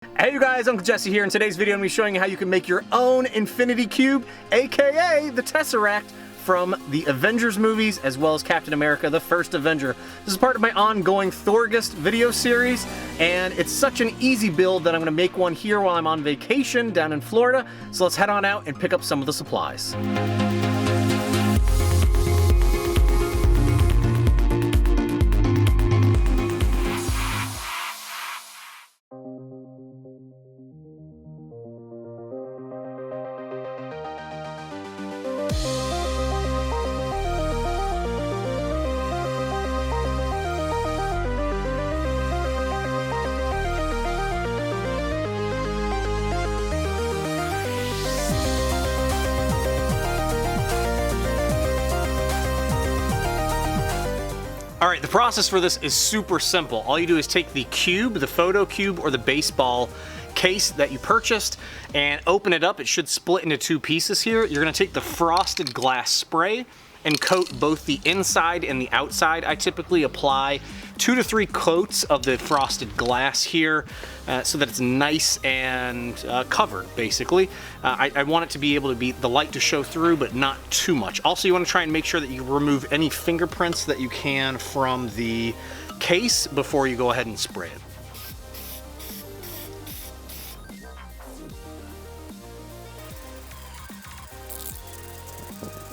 Hey you guys, Uncle Jesse here. In today's video, I'm going to be showing you how you can make your own Infinity Cube, aka the Tesseract from the Avengers movies, as well as Captain America, the First Avenger. This is part of my ongoing Thorgest video series, and it's such an easy build that I'm going to make one here while I'm on vacation down in Florida. So let's head on out and pick up some of the supplies. Alright, the process for this is super simple. All you do is take the cube, the photo cube, or the baseball case that you purchased, and open it up. It should split into two pieces here. You're going to take the frosted glass spray and coat both the inside and the outside. I typically apply 2 to 3 coats of the frosted glass here so that it's nice and covered, basically. I want it to be able to be the light to show through, but not too much. Also, you want to try and make sure that you remove any fingerprints that you can from the case before you go ahead and spray it.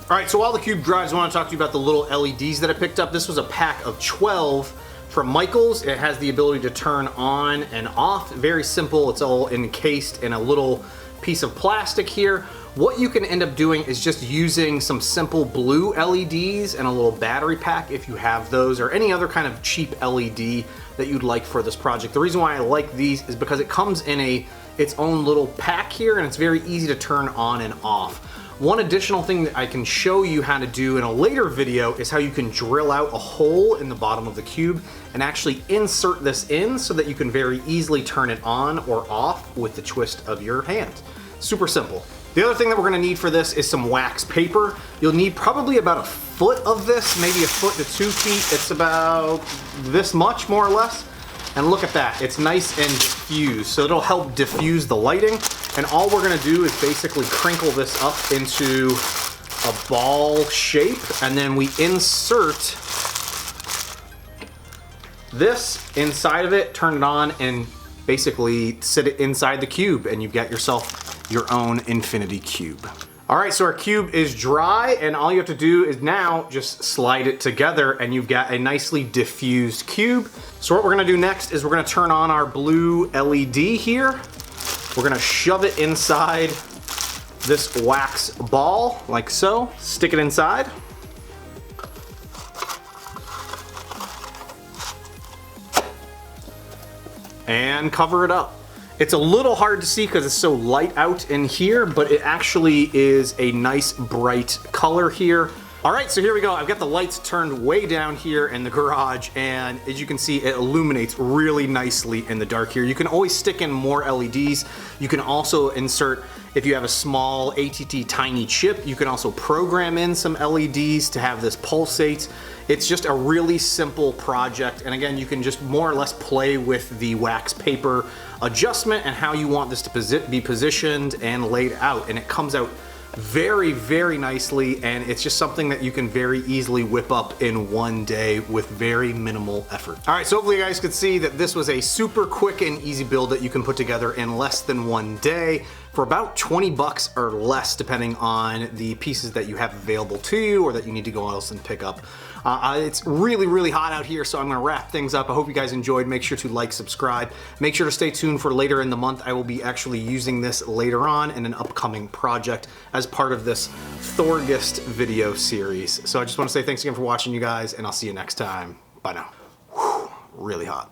Alright, so while the cube dries, I want to talk to you about the little LEDs that I picked up. This was a pack of 12 from Michaels. It has the ability to turn on and off. Very simple. It's all encased in a little piece of plastic here. What you can end up doing is just using some simple blue LEDs and a little battery pack if you have those, or any other kind of cheap LED that you'd like for this project. The reason why I like these is because it comes in its own little pack here, and it's very easy to turn on and off. One additional thing that I can show you how to do in a later video is how you can drill out a hole in the bottom of the cube and actually insert this in so that you can very easily turn it on or off with the twist of your hand. Super simple. The other thing that we're going to need for this is some wax paper. You'll need probably about 1 foot of this, maybe 1 foot to 2 feet. It's about this much, more or less. And look at that, it's nice and diffused, so it'll help diffuse the lighting. And all we're gonna do is basically crinkle this up into a ball shape, and then we insert this inside of it, turn it on, and basically sit it inside the cube, and you've got yourself your own Infinity Cube. All right, so our cube is dry, and all you have to do is now just slide it together, and you've got a nicely diffused cube. So what we're gonna do next is we're gonna turn on our blue LED here. We're gonna shove it inside this wax ball, like so. Stick it inside. And cover it up. It's a little hard to see because it's so light out in here, but it actually is a nice bright color here. All right, so here we go. I've got the lights turned way down here in the garage, and as you can see, it illuminates really nicely in the dark here. You can always stick in more LEDs. You can also insert, if you have a small ATT tiny chip, you can also program in some LEDs to have this pulsate. It's just a really simple project, and again, you can just more or less play with the wax paper adjustment and how you want this to be positioned and laid out, and it comes out very, very nicely, and it's just something that you can very easily whip up in one day with very minimal effort. All right, so hopefully you guys could see that this was a super quick and easy build that you can put together in less than one day for about 20 bucks or less, depending on the pieces that you have available to you or that you need to go else and pick up. It's really, really hot out here, so I'm gonna wrap things up. I hope you guys enjoyed. Make sure to like, subscribe. Make sure to stay tuned for later in the month. I will be actually using this later on in an upcoming project as part of this Thorgest video series. So I just wanna say thanks again for watching, you guys, and I'll see you next time. Bye now. Whew, really hot.